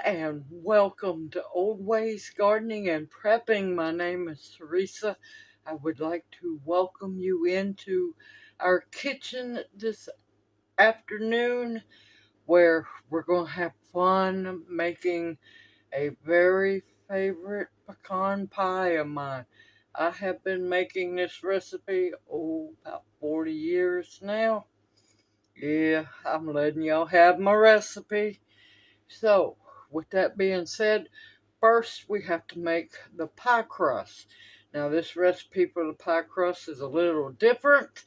and welcome to Old Ways Gardening and Prepping. My name is Teresa. I would like to welcome you into our kitchen this afternoon where we're going to have fun making a very favorite pecan pie of mine. I have been making this recipe, about 40 years now. Yeah, I'm letting y'all have my recipe. So, with that being said, first we have to make the pie crust. Now, this recipe for the pie crust is a little different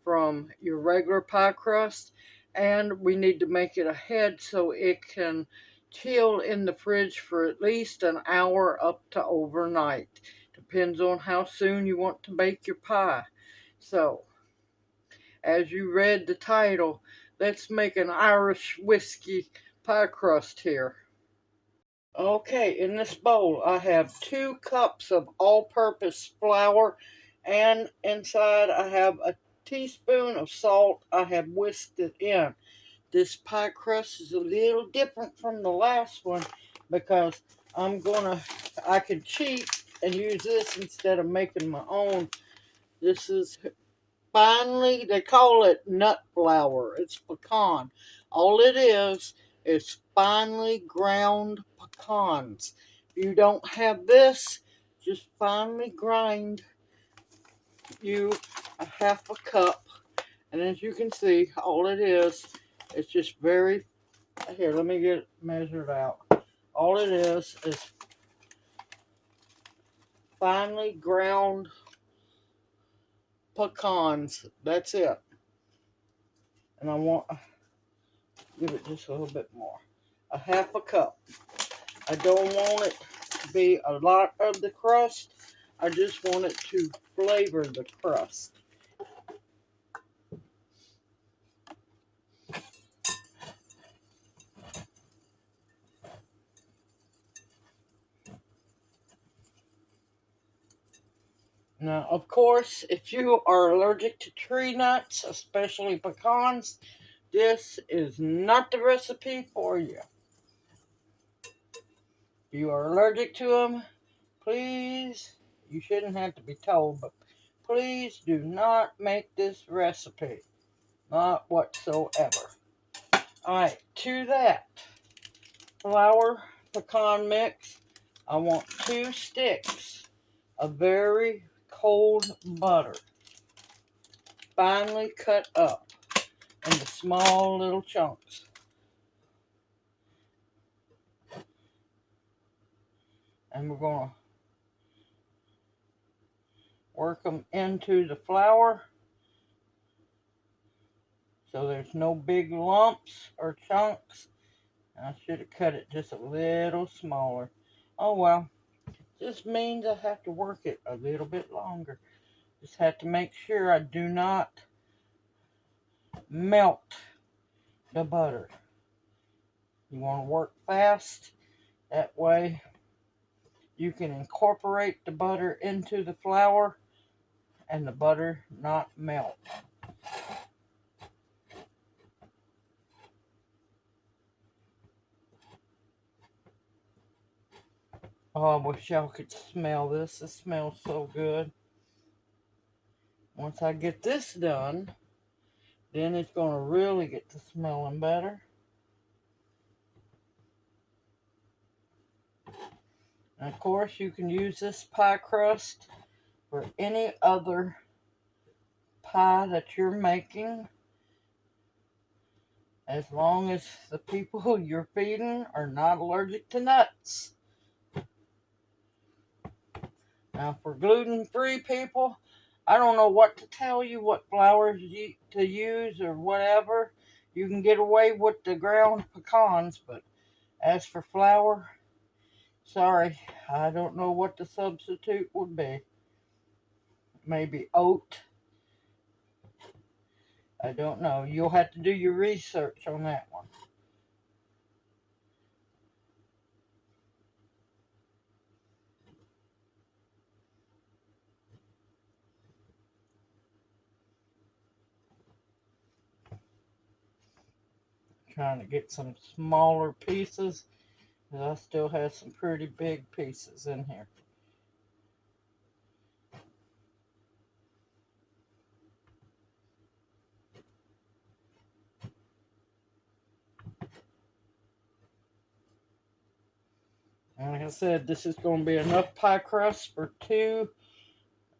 from your regular pie crust, and we need to make it ahead so it can chill in the fridge for at least an hour up to overnight. Depends on how soon you want to bake your pie. So, as you read the title, let's make an Irish whiskey pie crust here. Okay, in this bowl I have 2 cups of all-purpose flour, and inside I have a teaspoon of salt. I have whisked it in. This pie crust is a little different from the last one because I can cheat and use this instead of making my own. This is they call it nut flour. It's pecan. All it is finely ground pecans. If you don't have this, just finely grind you a half a cup. And as you can see, all it is just here, let me get it measured out. All it is finely ground pecans. That's it. And I want to give it just a little bit more. A half a cup. I don't want it to be a lot of the crust. I just want it to flavor the crust. Now, of course, if you are allergic to tree nuts, especially pecans, this is not the recipe for you. If you are allergic to them, please, you shouldn't have to be told, but please do not make this recipe. Not whatsoever. Alright, to that flour pecan mix, I want 2 sticks of very cold butter, finely cut up into small little chunks. And we're going to work them into the flour so there's no big lumps or chunks. I should have cut it just a little smaller. Oh well, this means I have to work it a little bit longer. Just have to make sure I do not melt the butter. You want to work fast. That way you can incorporate the butter into the flour and the butter not melt. Oh, I wish y'all could smell this. It smells so good. Once I get this done, then it's going to really get to smelling better. And of course, you can use this pie crust for any other pie that you're making, as long as the people you're feeding are not allergic to nuts. Now, for gluten-free people, I don't know what to tell you, what flours to use or whatever. You can get away with the ground pecans, but as for flour, sorry, I don't know what the substitute would be. Maybe oat. I don't know. You'll have to do your research on that one. Trying to get some smaller pieces 'Cause I still have some pretty big pieces in here. And like I said, this is going to be enough pie crust for two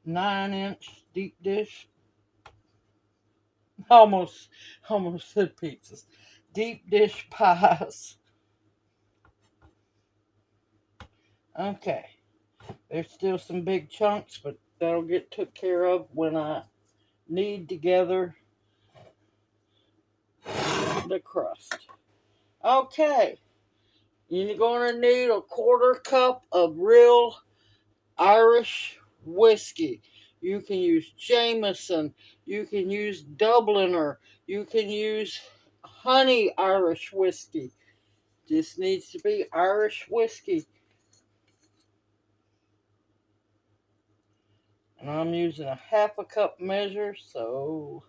9-inch deep dish. Almost, almost said pizzas. Deep dish pies. Okay. There's still some big chunks, but that'll get took care of when I knead together the crust. Okay. You're going to need a 1/4 cup of real Irish whiskey. You can use Jameson. You can use Dubliner. You can use honey Irish whiskey. This needs to be Irish whiskey. And I'm using a 1/2 cup measure, so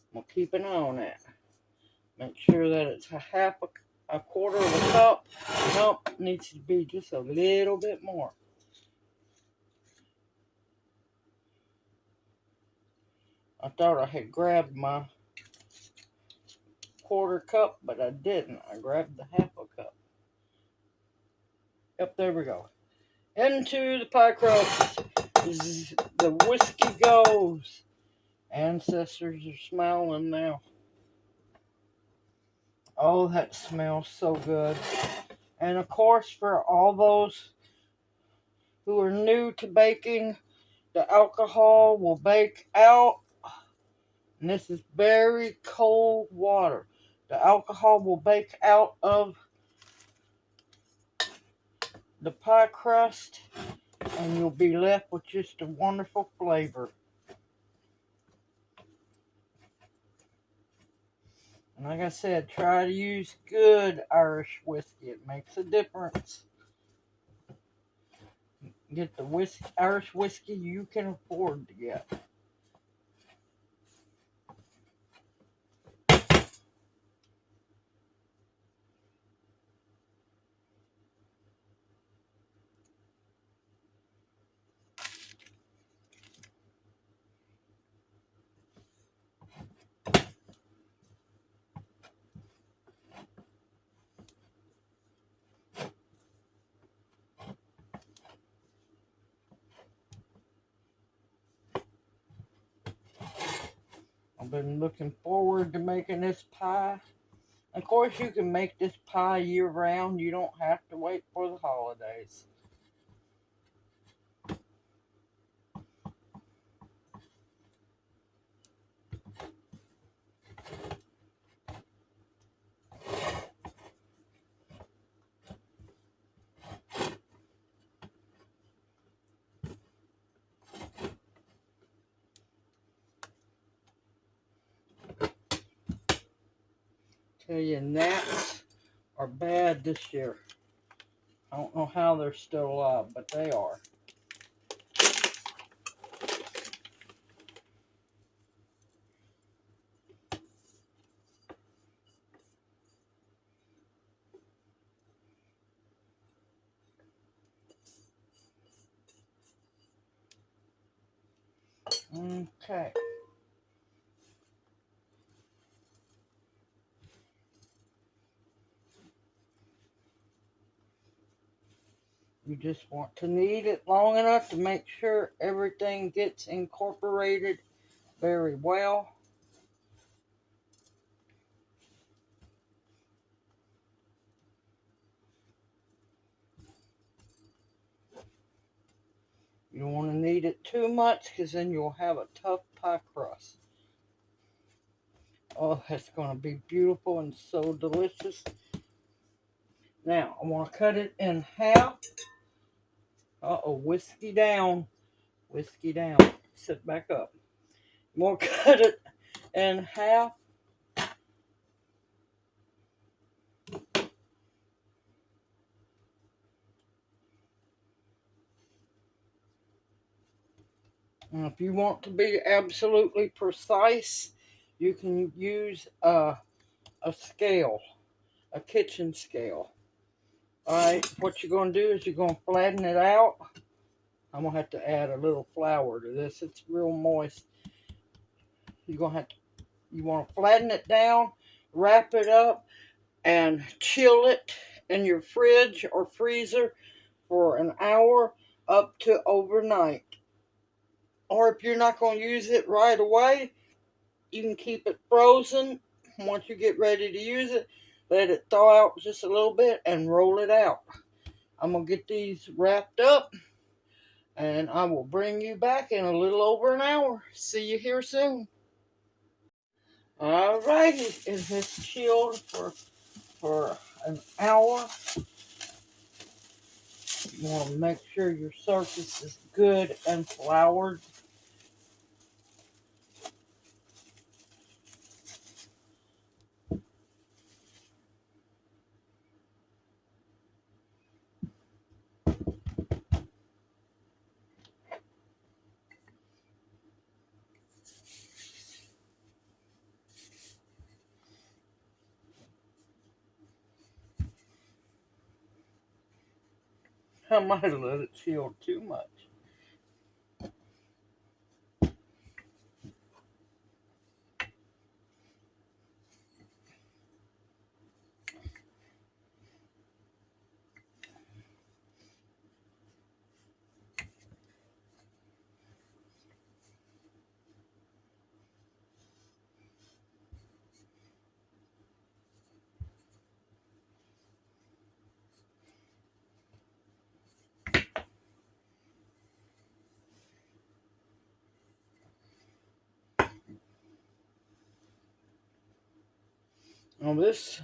I'm going to keep an eye on that. Make sure that it's a 1/4 of a cup. Nope, needs to be just a little bit more. I thought I had grabbed my 1/4 cup, but I didn't. I grabbed the 1/2 cup. Yep, there we go. Into the pie crust. The whiskey goes. Ancestors are smiling now. Oh, that smells so good. And of course, for all those who are new to baking, the alcohol will bake out. And this is very cold water. The alcohol will bake out of the pie crust, and you'll be left with just a wonderful flavor. And like I said, try to use good Irish whiskey. It makes a difference. Get the Irish whiskey you can afford to get. I've been looking forward to making this pie. Of course, you can make this pie year round. You don't have to wait for the holidays. Tell you, gnats are bad this year. I don't know how they're still alive, but they are. Okay. You just want to knead it long enough to make sure everything gets incorporated very well. You don't want to knead it too much because then you'll have a tough pie crust. Oh, that's going to be beautiful and so delicious. Now, I want to cut it in half. Uh-oh, whiskey down. Whiskey down. Sit back up. I'm going to cut it in half. And if you want to be absolutely precise, you can use a scale. a kitchen scale. Alright, what you're going to do is you're going to flatten it out. I'm going to have to add a little flour to this. It's real moist. You're going to have to, you want to flatten it down, wrap it up, and chill it in your fridge or freezer for an hour up to overnight. Or if you're not going to use it right away, you can keep it frozen. Once you get ready to use it, let it thaw out just a little bit and roll it out. I'm going to get these wrapped up and I will bring you back in a little over an hour. See you here soon. Alrighty, it has chilled for an hour. You want to make sure your surface is good and floured. I might have let it chill too much. Now this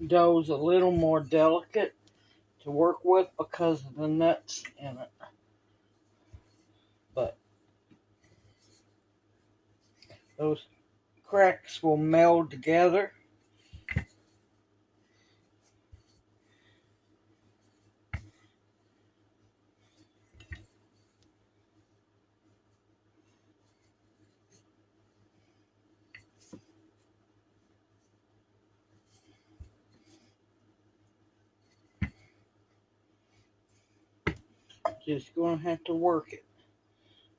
dough is a little more delicate to work with because of the nuts in it. But those cracks will meld together. Just going to have to work it.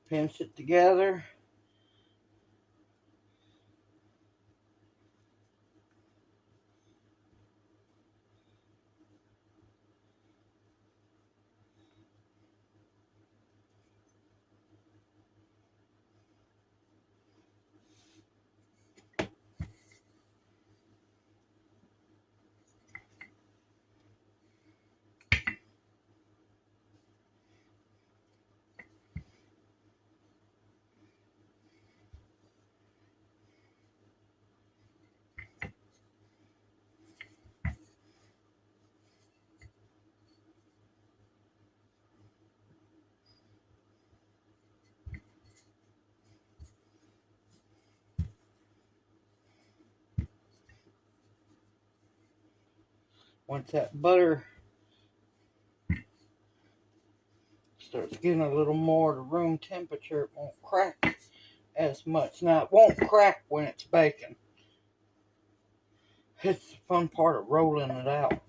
Pinch it together. Once that butter starts getting a little more to room temperature, it won't crack as much. Now, it won't crack when it's baking. It's the fun part of rolling it out.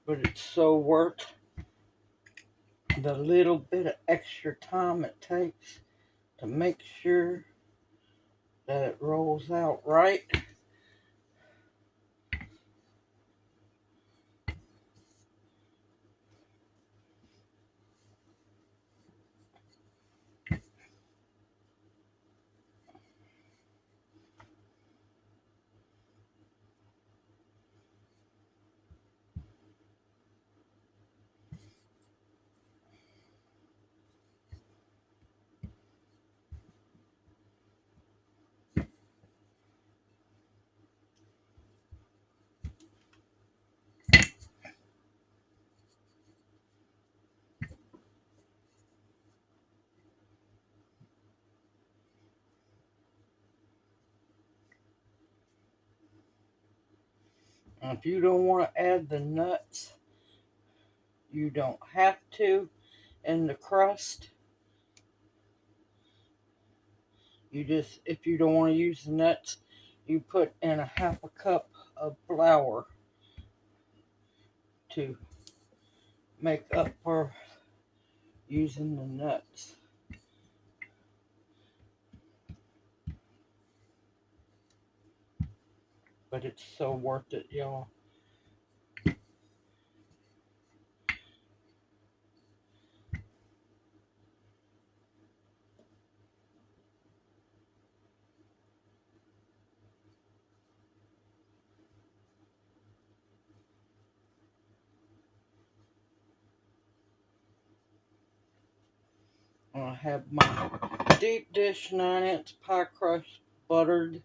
But it's so worth the little bit of extra time it takes to make sure that it rolls out right. If you don't want to add the nuts, you don't have to. In the crust, you just, if you don't want to use the nuts, you put in a half a cup of flour to make up for using the nuts. But it's so worth it, y'all. I have my deep dish 9-inch pie crust buttered.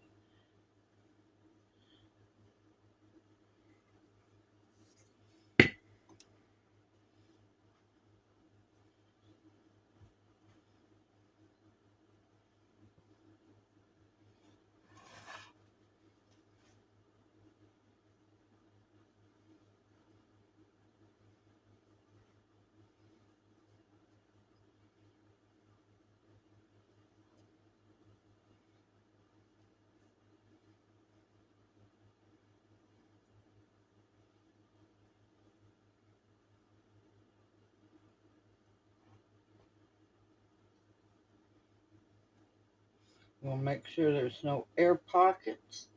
We'll make sure there's no air pockets.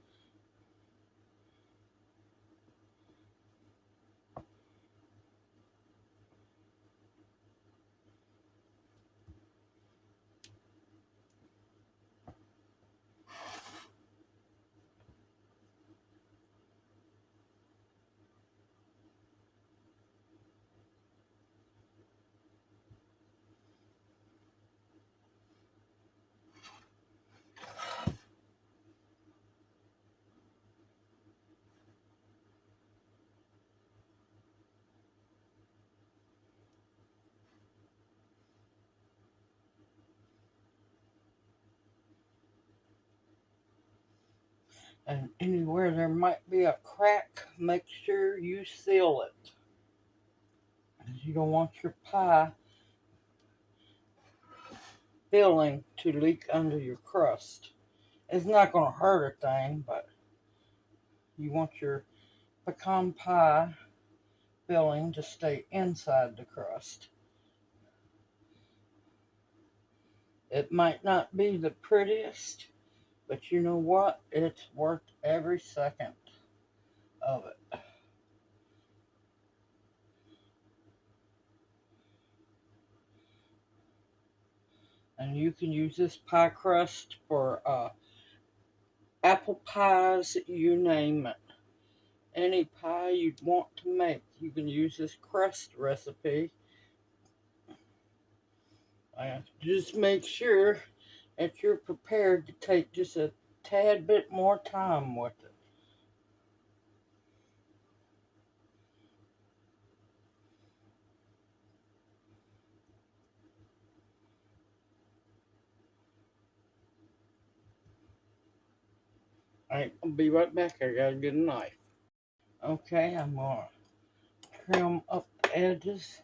And anywhere there might be a crack, make sure you seal it. You don't want your pie filling to leak under your crust. It's not going to hurt a thing, but you want your pecan pie filling to stay inside the crust. It might not be the prettiest, but you know what? It's worth every second of it. And you can use this pie crust for apple pies, you name it. Any pie you'd want to make, you can use this crust recipe. Just make sure that you're prepared to take just a tad bit more time with it. Alright, I'll be right back. I gotta get a knife. Okay, I'm gonna trim up the edges.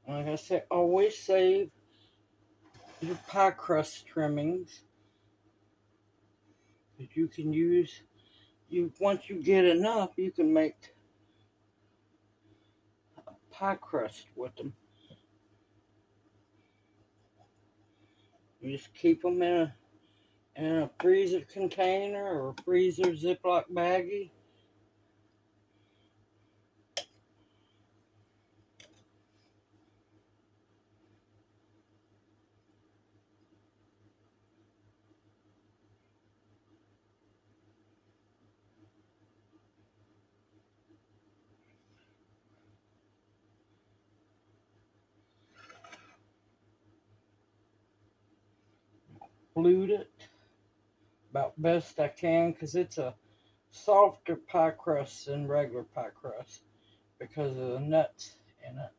Like I said, always save your pie crust trimmings that you can use. You once you get enough, you can make pie crust with them. You just keep them in a in a freezer container or freezer Ziploc baggie. Flute it about best I can because it's a softer pie crust than regular pie crust because of the nuts in it.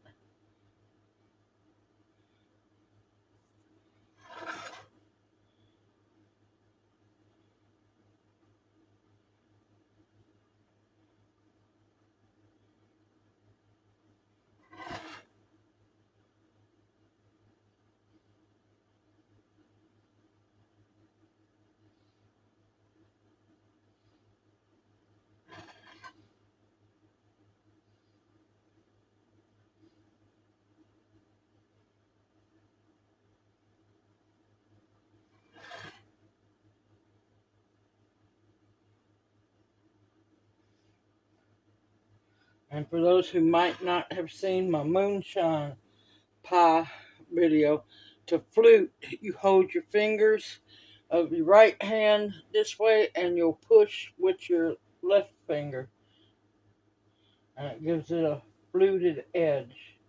And for those who might not have seen my moonshine pie video, to flute, you hold your fingers of your right hand this way and you'll push with your left finger. And it gives it a fluted edge.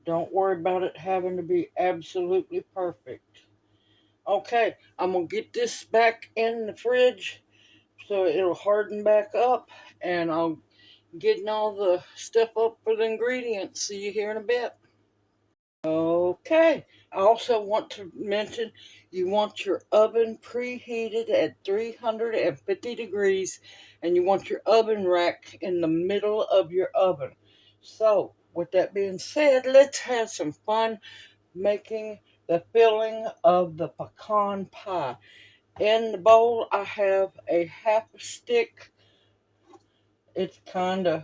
Don't worry about it having to be absolutely perfect. Okay, I'm going to get this back in the fridge so it'll harden back up, and I'll getting all the stuff up for the ingredients. See you here in a bit. Okay, I also want to mention you want your oven preheated at 350 degrees and you want your oven rack in the middle of your oven. So, with that being said, let's have some fun making the filling of the pecan pie. In the bowl, I have a half a stick. It's kind of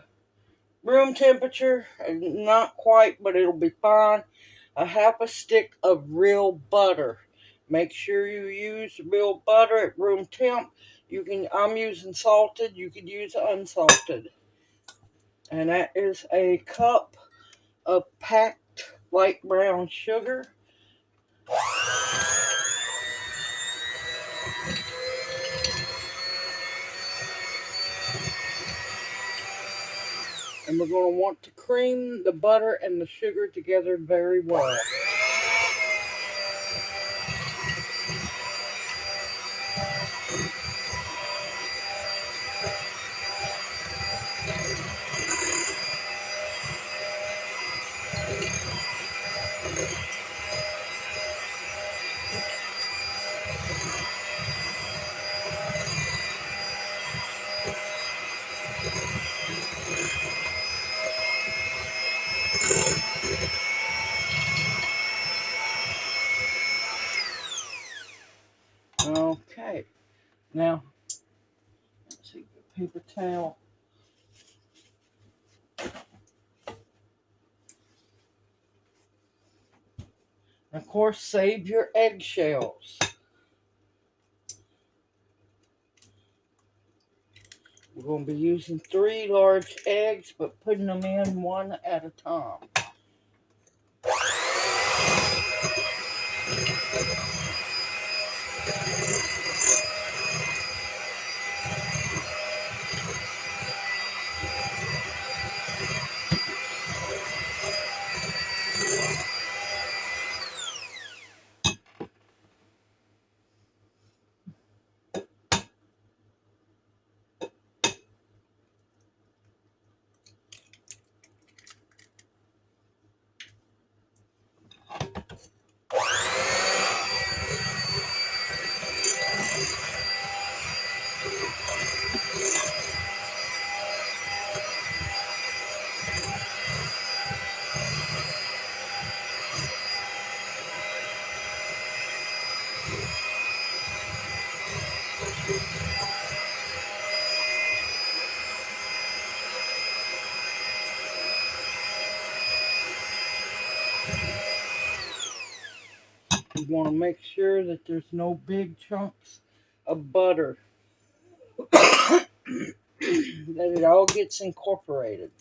room temperature, not quite, but it'll be fine. A half a stick of real butter. Make sure you use real butter at room temp. I'm using salted, you could use unsalted. And that is a cup of packed light brown sugar. And we're going to want to cream the butter and the sugar together very well. Okay, now, let's see, paper towel. And of course, save your eggshells. We're going to be using 3 large eggs, but putting them in one at a time. You want to make sure that there's no big chunks of butter, that it all gets incorporated.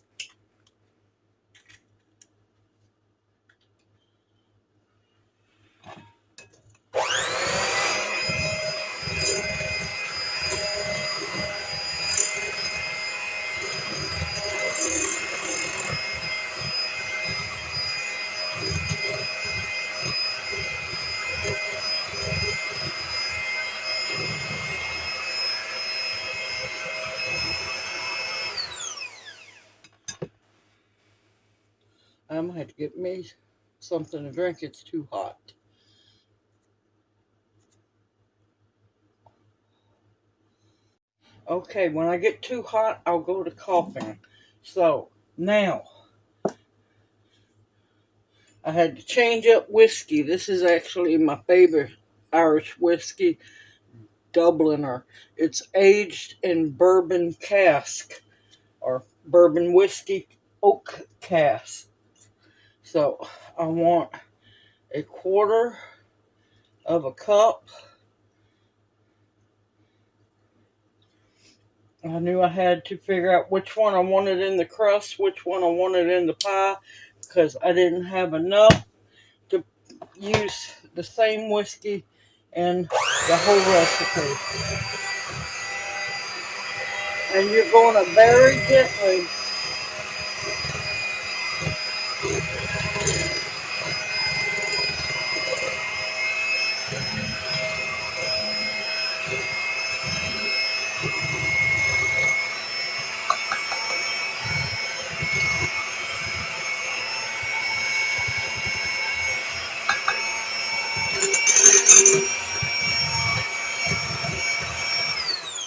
I'm going to have to get me something to drink. It's too hot. Okay, when I get too hot, I'll go to coughing. So, now, I had to change up whiskey. This is actually my favorite Irish whiskey, Dubliner. It's aged in bourbon cask, or bourbon whiskey oak cask. So, I want a quarter of a cup. I knew I had to figure out which one I wanted in the crust, which one I wanted in the pie, because I didn't have enough to use the same whiskey in the whole recipe. And you're going to very gently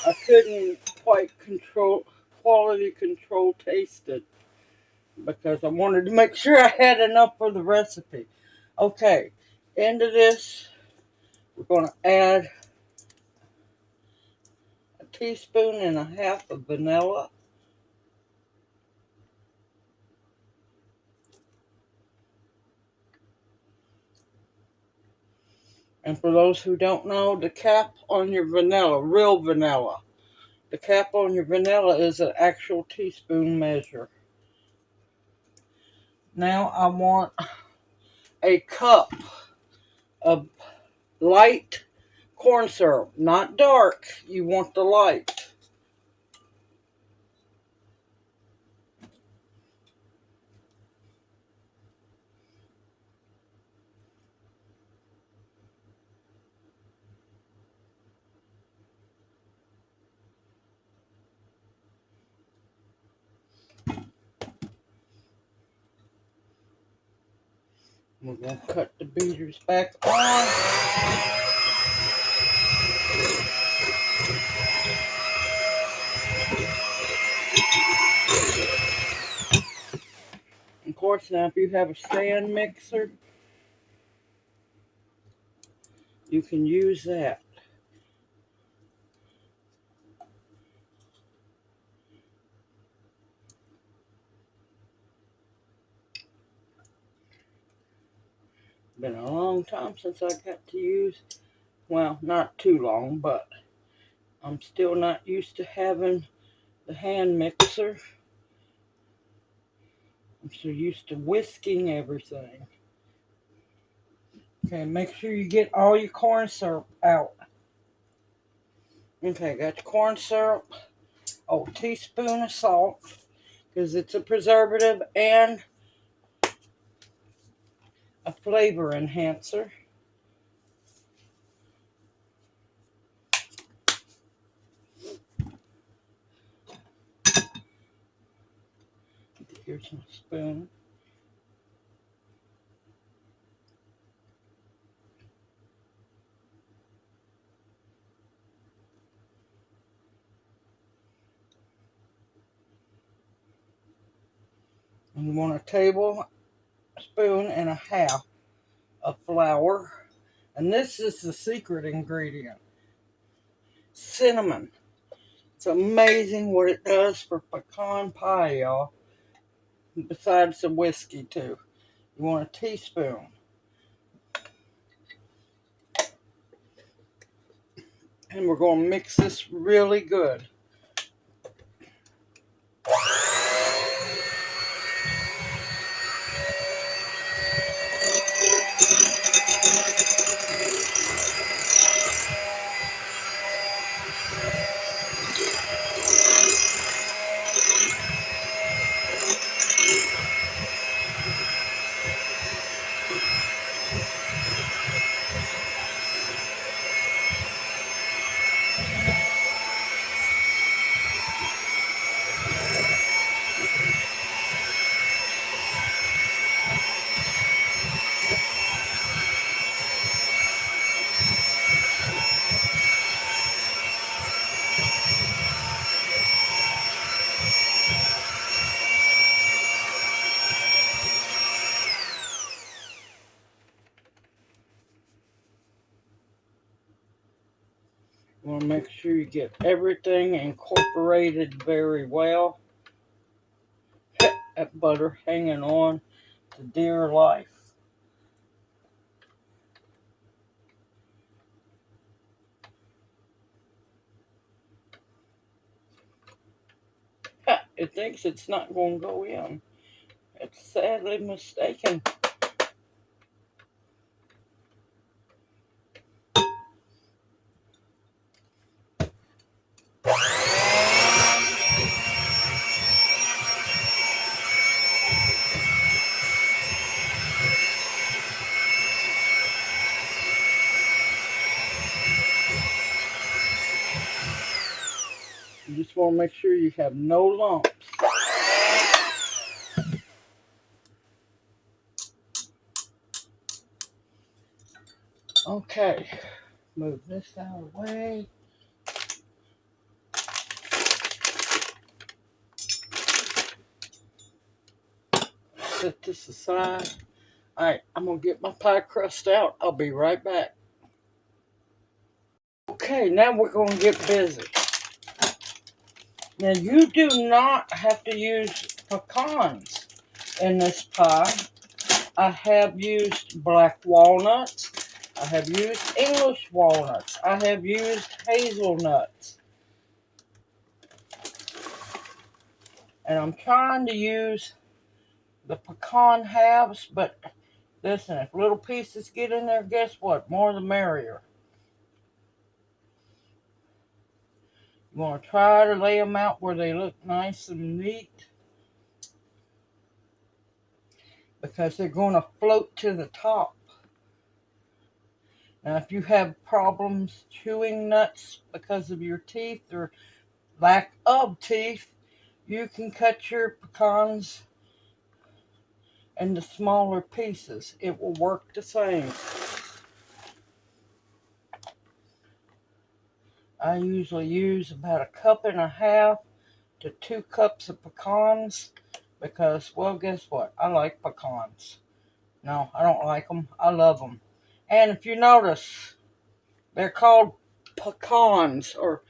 I couldn't quite quality control taste it because I wanted to make sure I had enough for the recipe. Okay, into this, we're going to add a teaspoon and a half of vanilla. And for those who don't know, the cap on your vanilla, real vanilla, the cap on your vanilla is an actual teaspoon measure. Now I want a cup of light corn syrup, not dark. You want the light. We're going to cut the beaters back on. Of course, now if you have a stand mixer, you can use that. Been a long time since I got to use, well, not too long, but I'm still not used to having the hand mixer. I'm so used to whisking everything. Okay, make sure you get all your corn syrup out. Okay, got the corn syrup. Oh, teaspoon of salt, because it's a preservative and a flavor enhancer. Here's my spoon. And you want a tablespoon and a half of flour. And this is the secret ingredient. Cinnamon. It's amazing what it does for pecan pie, y'all. Besides the whiskey, too. You want a teaspoon. And we're going to mix this really good. You want to make sure you get everything incorporated very well. That butter hanging on to dear life. It thinks it's not going to go in. It's sadly mistaken. You just want to make sure you have no lumps. Okay, move this out of the way. Set this aside. Alright, I'm going to get my pie crust out. I'll be right back. Okay, now we're going to get busy. Now, you do not have to use pecans in this pie. I have used black walnuts. I have used English walnuts. I have used hazelnuts. And I'm trying to use the pecan halves, but listen, if little pieces get in there, guess what? More the merrier. You want to try to lay them out where they look nice and neat, because they're going to float to the top. Now, if you have problems chewing nuts because of your teeth or lack of teeth, you can cut your pecans into smaller pieces. It will work the same. I usually use about 1.5 cups to 2 cups of pecans because, well, guess what? I like pecans. No, I don't like them. I love them. And if you notice, they're called pecans or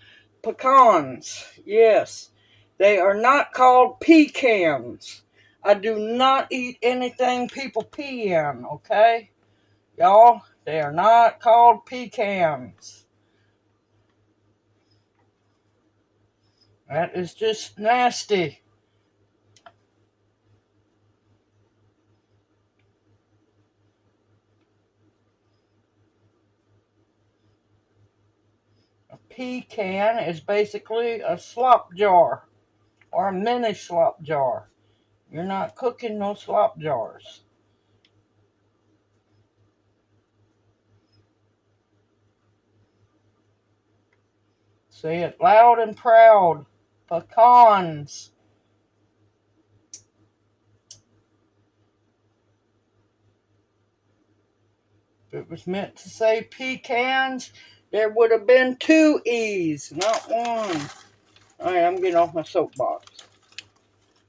pecans. Yes, they are not called pecans. I do not eat anything people pee in, okay? Y'all, they are not called pecans. That is just nasty. A pecan is basically a slop jar or a mini slop jar. You're not cooking no slop jars. Say it loud and proud. Pecans. If it was meant to say pecans, there would have been 2 E's, not 1. Alright, I'm getting off my soapbox.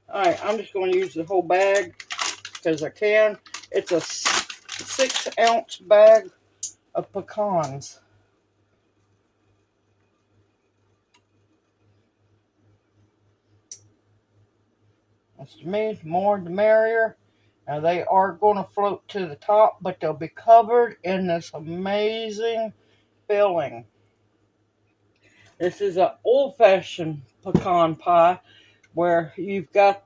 Alright, I'm just going to use the whole bag because I can. It's a 6-ounce bag of pecans. As to me, the more the merrier. Now they are going to float to the top, but they'll be covered in this amazing filling. This is an old-fashioned pecan pie where you've got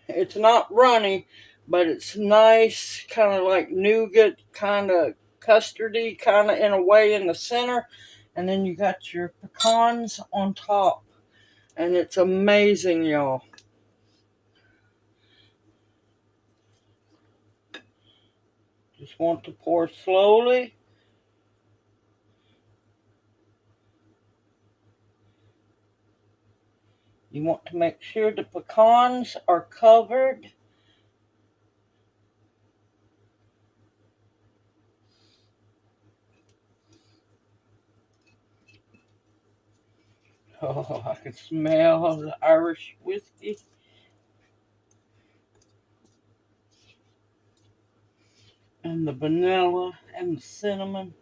it's not runny, but it's nice, kind of like nougat, kind of custardy, kind of in a way in the center. And then you got your pecans on top. And it's amazing, y'all. Just want to pour slowly. You want to make sure the pecans are covered. Oh, I can smell the Irish whiskey and the vanilla and the cinnamon.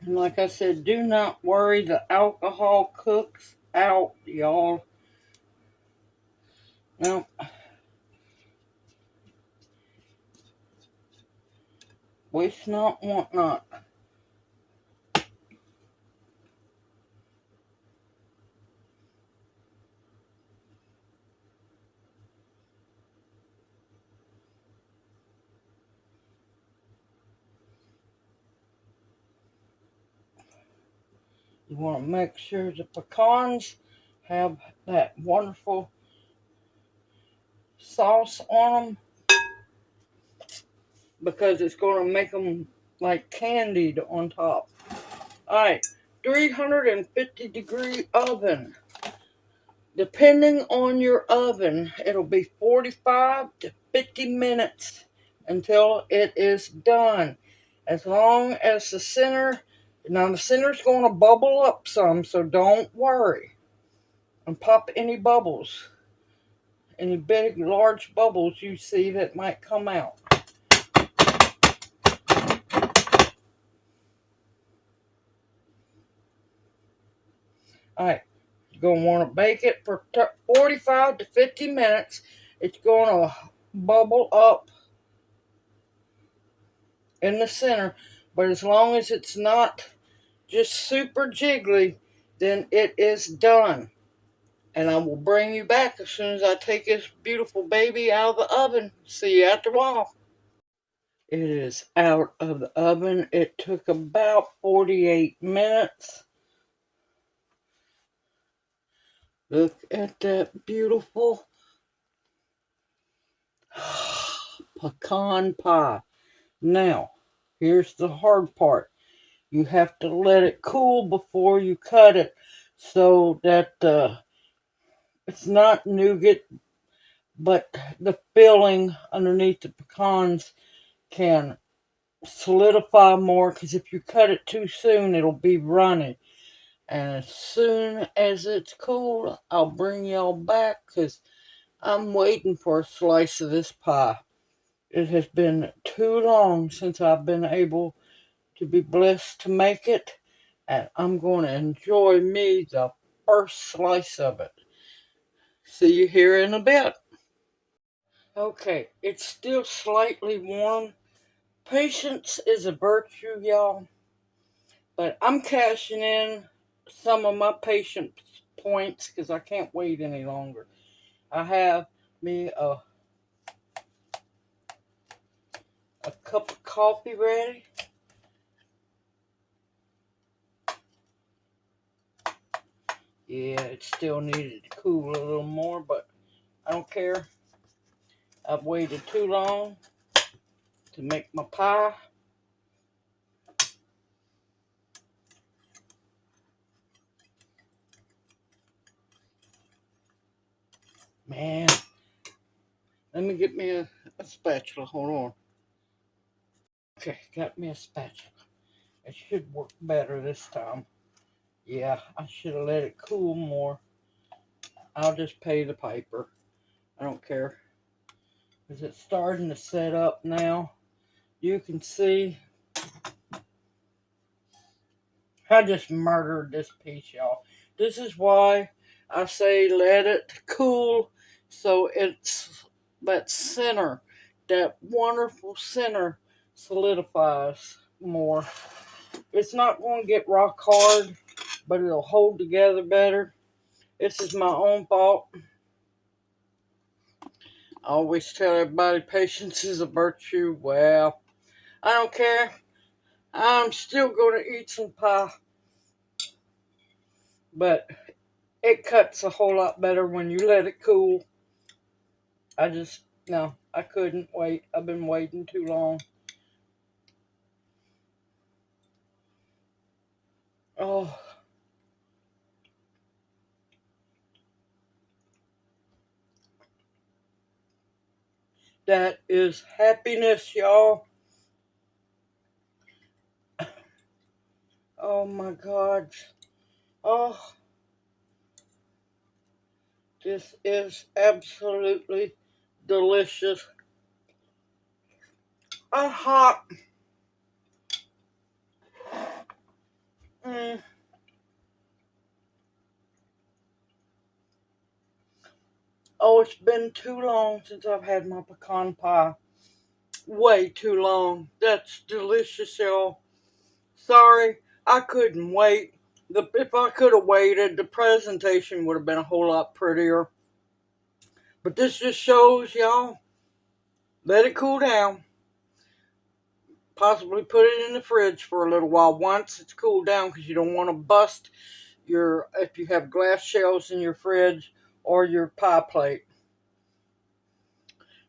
And like I said, do not worry, the alcohol cooks out, y'all. Now, waste not, want not. You want to make sure the pecans have that wonderful sauce on them because it's going to make them like candied on top. Alright, 350-degree oven. Depending on your oven, it'll be 45 to 50 minutes until it is done. As long as now the center's going to bubble up some, so don't worry. And pop any bubbles, any big, large bubbles you see that might come out. Alright, you're going to want to bake it for 45 to 50 minutes. It's going to bubble up in the center, but as long as it's not just super jiggly, then it is done. And I will bring you back as soon as I take this beautiful baby out of the oven. See you after a while. It is out of the oven. It took about 48 minutes. Look at that beautiful pecan pie. Now, here's the hard part. You have to let it cool before you cut it so that it's not nougat, but the filling underneath the pecans can solidify more, because if you cut it too soon, it'll be runny. And as soon as it's cool, I'll bring y'all back because I'm waiting for a slice of this pie. It has been too long since I've been able to be blessed to make it, and I'm going to enjoy me the first slice of it. See you here in a bit. Okay, it's still slightly warm. Patience is a virtue, y'all, but I'm cashing in some of my patience points because I can't wait any longer. I have me a cup of coffee ready. Yeah, it still needed to cool a little more, but I don't care. I've waited too long to make my pie. Man, let me get me a spatula. Hold on. Okay, got me a spatula. It should work better this time. Yeah, I should have let it cool more. I'll just pay the piper. I don't care. Is it starting to set up now? You can see I just murdered this piece, y'all. This is why I say let it cool so it's that center, that wonderful center solidifies more. It's not going to get rock hard, but it'll hold together better. This is my own fault. I always tell everybody patience is a virtue. Well, I don't care. I'm still going to eat some pie. But it cuts a whole lot better when you let it cool. No, I couldn't wait. I've been waiting too long. Oh, that is happiness, y'all. Oh my God. Oh, this is absolutely delicious. Hot. Mm. Oh, it's been too long since I've had my pecan pie. Way too long. That's delicious, y'all. Sorry, I couldn't wait. If I could have waited, the presentation would have been a whole lot prettier. But this just shows y'all, let it cool down. Possibly put it in the fridge for a little while once it's cooled down, because you don't want to bust if you have glass shells in your fridge or your pie plate.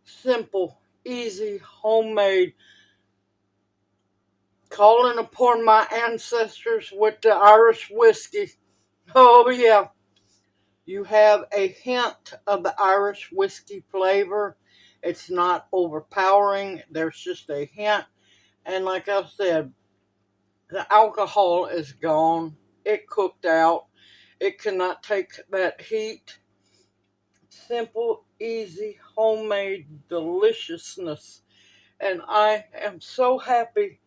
Simple, easy, homemade. Calling upon my ancestors with the Irish whiskey. Oh yeah. You have a hint of the Irish whiskey flavor. It's not overpowering. There's just a hint. And like I said, the alcohol is gone. It cooked out. It cannot take that heat. Simple, easy, homemade deliciousness. And I am so happy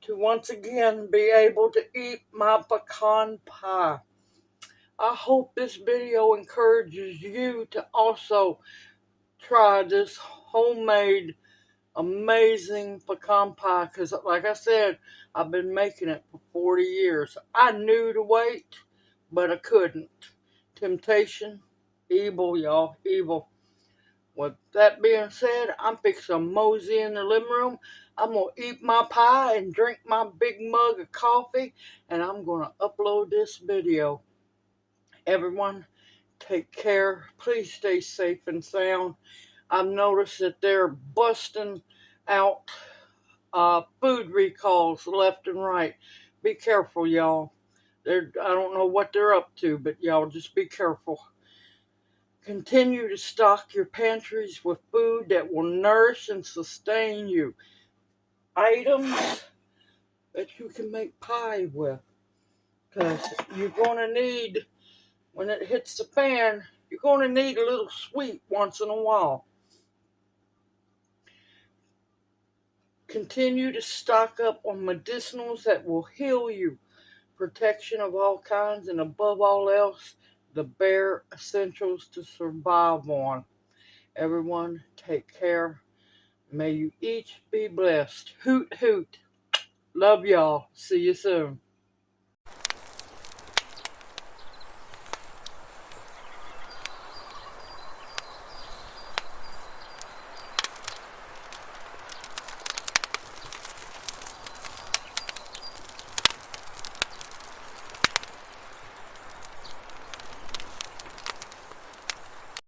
to once again be able to eat my pecan pie. I hope this video encourages you to also try this homemade amazing pecan pie, because like I said, I've been making it for 40 years. I knew to wait, but I couldn't. Temptation, evil, y'all, evil. With that being said, I'm fixing to mosey in the living room. I'm going to eat my pie and drink my big mug of coffee, and I'm going to upload this video. Everyone, take care. Please stay safe and sound. I've noticed that they're busting out food recalls left and right. Be careful, y'all. I don't know what they're up to, but y'all just be careful. Continue to stock your pantries with food that will nourish and sustain you. Items that you can make pie with. Because you're going to need, when it hits the fan, you're going to need a little sweet once in a while. Continue to stock up on medicinals that will heal you. Protection of all kinds, and above all else, the bare essentials to survive on. Everyone, take care. May you each be blessed. Hoot, hoot. Love y'all. See you soon.